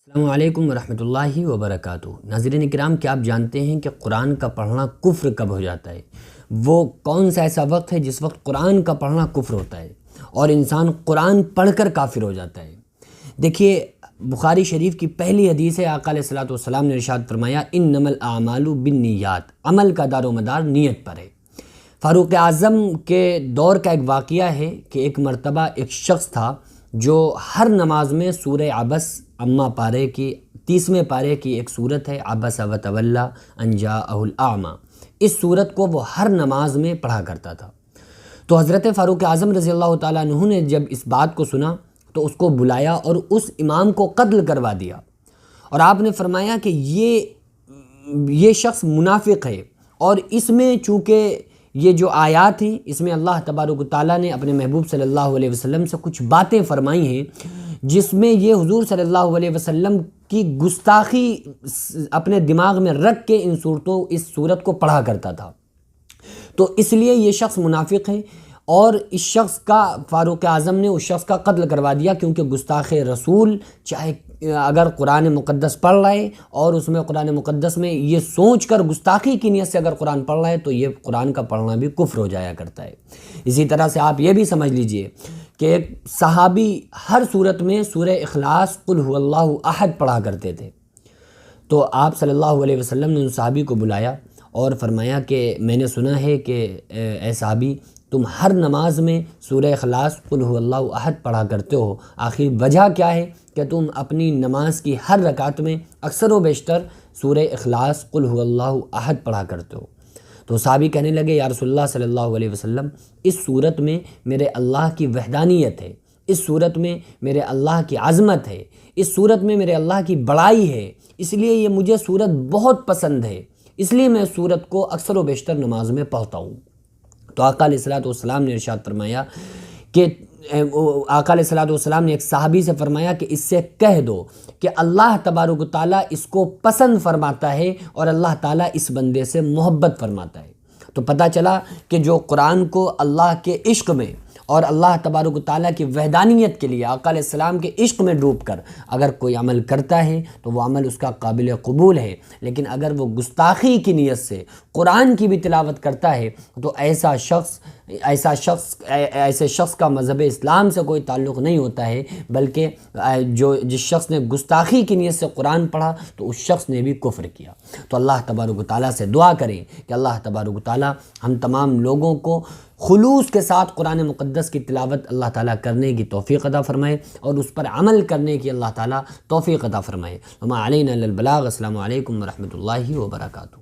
السلام علیکم ورحمۃ اللہ وبرکاتہ۔ ناظرین کرام، کیا آپ جانتے ہیں کہ قرآن کا پڑھنا کفر کب ہو جاتا ہے؟ وہ کون سا ایسا وقت ہے جس وقت قرآن کا پڑھنا کفر ہوتا ہے اور انسان قرآن پڑھ کر کافر ہو جاتا ہے؟ دیکھیے، بخاری شریف کی پہلی حدیث ہے، آقا علیہ الصلوۃ والسلام نے ارشاد فرمایا انما الاعمال بالنیات، عمل کا دار و مدار نیت پر ہے۔ فاروق اعظم کے دور کا ایک واقعہ ہے کہ ایک مرتبہ ایک شخص تھا جو ہر نماز میں سورہ عبس اما پارے کی 30ویں پارے کی ایک صورت ہے، عبس وتولی ان جاءہ الاعمی، اس صورت کو وہ ہر نماز میں پڑھا کرتا تھا۔ تو حضرت فاروق اعظم رضی اللہ تعالیٰ عنہ نے جب اس بات کو سنا تو اس کو بلایا اور اس امام کو قتل کروا دیا، اور آپ نے فرمایا کہ یہ شخص منافق ہے، اور اس میں چونکہ یہ جو آیات ہیں اس میں اللہ تبارک و تعالیٰ نے اپنے محبوب صلی اللہ علیہ وسلم سے کچھ باتیں فرمائی ہیں جس میں یہ حضور صلی اللہ علیہ وسلم کی گستاخی اپنے دماغ میں رکھ کے اس صورت کو پڑھا کرتا تھا، تو اس لیے یہ شخص منافق ہے، اور اس شخص کا فاروق اعظم نے اس شخص کا قتل کروا دیا، کیونکہ گستاخ رسول چاہے اگر قرآن مقدس پڑھ رہا ہے اور اس میں قرآن مقدس میں یہ سوچ کر گستاخی کی نیت سے اگر قرآن پڑھ رہا ہے تو یہ قرآن کا پڑھنا بھی کفر ہو جایا کرتا ہے۔ اسی طرح سے آپ یہ بھی سمجھ لیجئے کہ ایک صحابی ہر صورت میں سورہ اخلاص قل هو اللہ احد پڑھا کرتے تھے، تو آپ صلی اللہ علیہ وسلم نے اس صحابی کو بلایا اور فرمایا کہ میں نے سنا ہے کہ اے صحابی، تم ہر نماز میں سورہ اخلاص قل هو اللہ احد پڑھا کرتے ہو، آخر وجہ کیا ہے کہ تم اپنی نماز کی ہر رکعت میں اکثر و بیشتر سورہ اخلاص قل هو اللہ احد پڑھا کرتے ہو؟ تو صحابی کہنے لگے یا رسول اللہ صلی اللہ علیہ وسلم، اس صورت میں میرے اللہ کی وحدانیت ہے، اس صورت میں میرے اللہ کی عظمت ہے، اس صورت میں میرے اللہ کی بڑائی ہے، اس لیے یہ مجھے صورت بہت پسند ہے، اس لیے میں صورت کو اکثر و بیشتر نماز میں پڑھتا ہوں۔ تو آقا علیہ الصلوۃ والسلام نے ارشاد فرمایا کہ آقا علیہ الصلوۃ والسلام نے ایک صحابی سے فرمایا کہ اس سے کہہ دو کہ اللہ تبارک و تعالیٰ اس کو پسند فرماتا ہے اور اللہ تعالیٰ اس بندے سے محبت فرماتا ہے۔ تو پتہ چلا کہ جو قرآن کو اللہ کے عشق میں اور اللہ تبارک و تعالیٰ کی وحدانیت کے لیے آقا علیہ السلام کے عشق میں ڈوب کر اگر کوئی عمل کرتا ہے تو وہ عمل اس کا قابل قبول ہے، لیکن اگر وہ گستاخی کی نیت سے قرآن کی بھی تلاوت کرتا ہے تو ایسے شخص کا مذہب اسلام سے کوئی تعلق نہیں ہوتا ہے، بلکہ جس شخص نے گستاخی کی نیت سے قرآن پڑھا تو اس شخص نے بھی کفر کیا۔ تو اللہ تبارک و تعالیٰ سے دعا کریں کہ اللہ تبارک و تعالیٰ ہم تمام لوگوں کو خلوص کے ساتھ قرآن مقدس کی تلاوت اللہ تعالیٰ کرنے کی توفیق عطا فرمائے اور اس پر عمل کرنے کی اللہ تعالیٰ توفیق عطا فرمائے۔ وما علینا الا البلاغ۔ السلام علیکم ورحمۃ اللہ وبرکاتہ۔